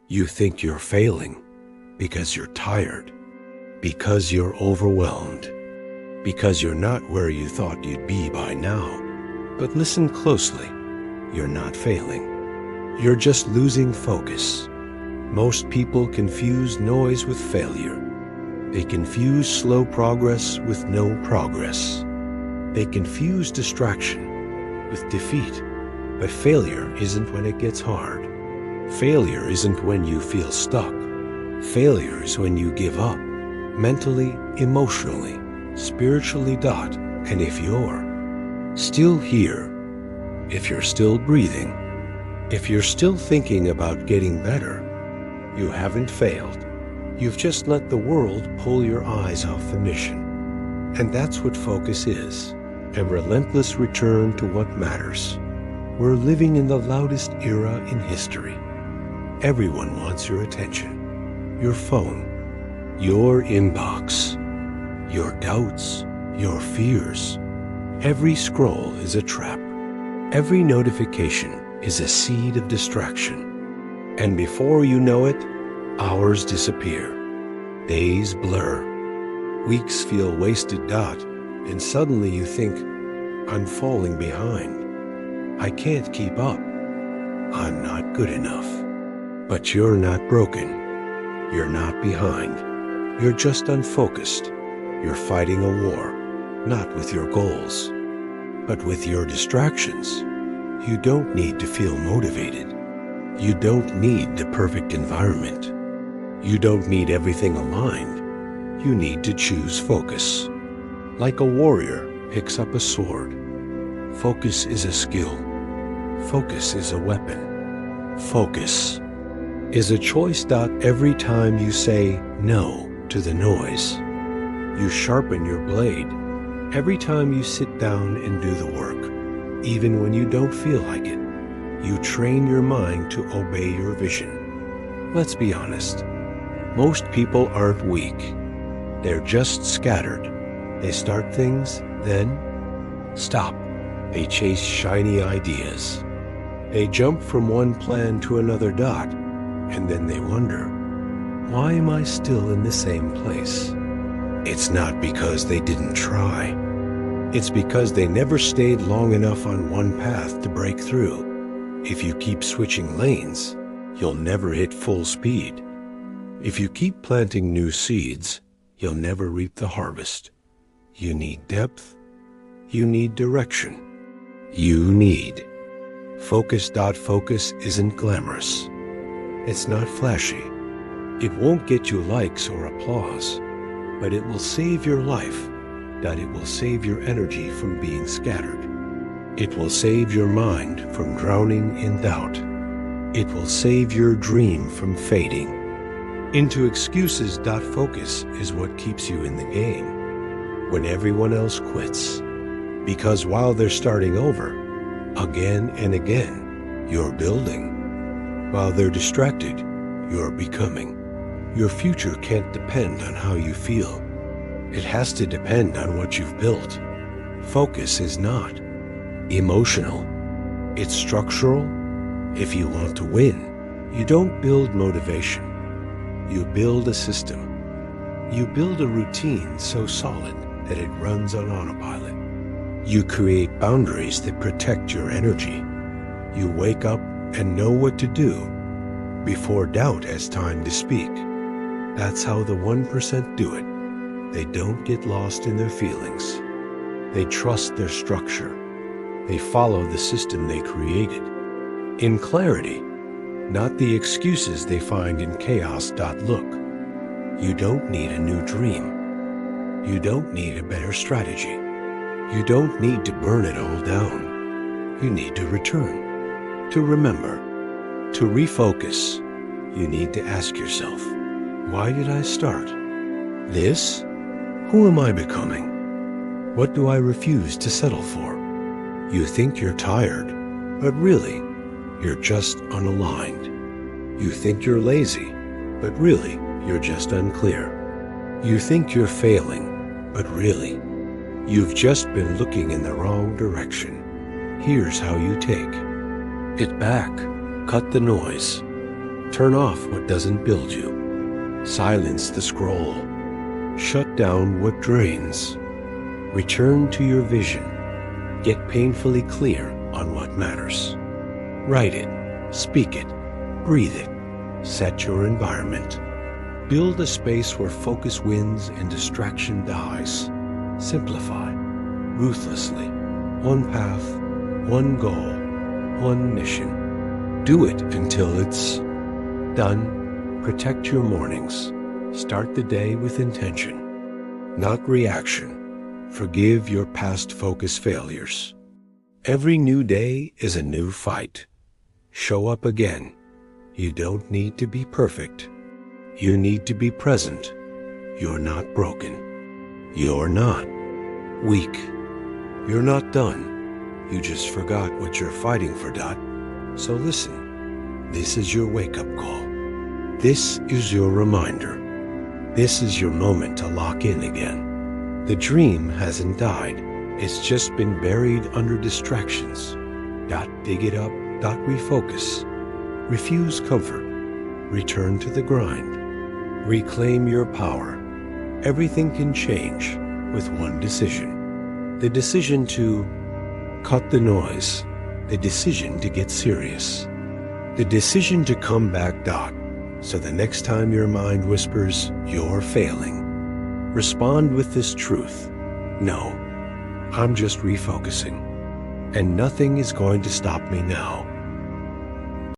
You think you're failing because you're tired, because you're overwhelmed, because you're not where you thought you'd be by now. But listen closely. You're not failing. You're just losing focus. Most people confuse noise with failure. They confuse slow progress with no progress. They confuse distraction with defeat. But failure isn't when it gets hard. Failure isn't when you feel stuck. Failure is when you give up, mentally, emotionally, spiritually. And if you're still here, if you're still breathing, if you're still thinking about getting better, you haven't failed. You've just let the world pull your eyes off the mission. And that's what focus is, a relentless return to what matters. We're living in the loudest era in history. Everyone wants your attention, your phone, your inbox, your doubts, your fears. Every scroll is a trap. Every notification is a seed of distraction. And before you know it, hours disappear. Days blur. Weeks feel wasted. And suddenly you think, I'm falling behind. I can't keep up. I'm not good enough. But you're not broken. You're not behind. You're just unfocused. You're fighting a war, not with your goals, but with your distractions. You don't need to feel motivated. You don't need the perfect environment. You don't need everything aligned. You need to choose focus. Like a warrior picks up a sword. Focus is a skill. Focus is a weapon. Focus is a choice. Every time you say no to the noise, you sharpen your blade. Every time you sit down and do the work, even when you don't feel like it, you train your mind to obey your vision. Let's be honest. Most people aren't weak. They're just scattered. They start things, then stop. They chase shiny ideas. They jump from one plan to another. And then they wonder, why am I still in the same place? It's not because they didn't try. It's because they never stayed long enough on one path to break through. If you keep switching lanes, you'll never hit full speed. If you keep planting new seeds, you'll never reap the harvest. You need depth. You need direction. You need focus. Focus isn't glamorous. It's not flashy. It won't get you likes or applause, but it will save your life. It will save your energy from being scattered. It will save your mind from drowning in doubt. It will save your dream from fading into excuses. Focus is what keeps you in the game when everyone else quits. Because while they're starting over, again and again, you're building. While they're distracted, you're becoming. Your future can't depend on how you feel. It has to depend on what you've built. Focus is not emotional. It's structural. If you want to win, you don't build motivation. You build a system. You build a routine so solid that it runs on autopilot. You create boundaries that protect your energy. You wake up and know what to do before doubt has time to speak. That's how the 1% do it. They don't get lost in their feelings. They trust their structure. They follow the system they created. In clarity, not the excuses they find in chaos. Look, you don't need a new dream. You don't need a better strategy. You don't need to burn it all down. You need to return, to remember, to refocus. You need to ask yourself, why did I start this? Who am I becoming? What do I refuse to settle for? You think you're tired, but really, you're just unaligned. You think you're lazy, but really, you're just unclear. You think you're failing, but really, you've just been looking in the wrong direction. Here's how you take it back. Cut the noise. Turn off what doesn't build you. Silence the scroll. Shut down what drains. Return to your vision. Get painfully clear on what matters. Write it, speak it, breathe it. Set your environment. Build a space where focus wins and distraction dies. Simplify, ruthlessly. One path, one goal, one mission. Do it until it's done. Protect your mornings. Start the day with intention, not reaction. Forgive your past focus failures. Every new day is a new fight. Show up again. You don't need to be perfect. You need to be present. You're not broken. You're not weak. You're not done. You just forgot what you're fighting for, Dot. So listen. This is your wake-up call. This is your reminder. This is your moment to lock in again. The dream hasn't died. It's just been buried under distractions. Dot dig it up. Dot refocus. Refuse comfort. Return to the grind. Reclaim your power. Everything can change with one decision. The decision to cut the noise. The decision to get serious. The decision to come back, Dot. So the next time your mind whispers, you're failing, respond with this truth. No, I'm just refocusing. And nothing is going to stop me now.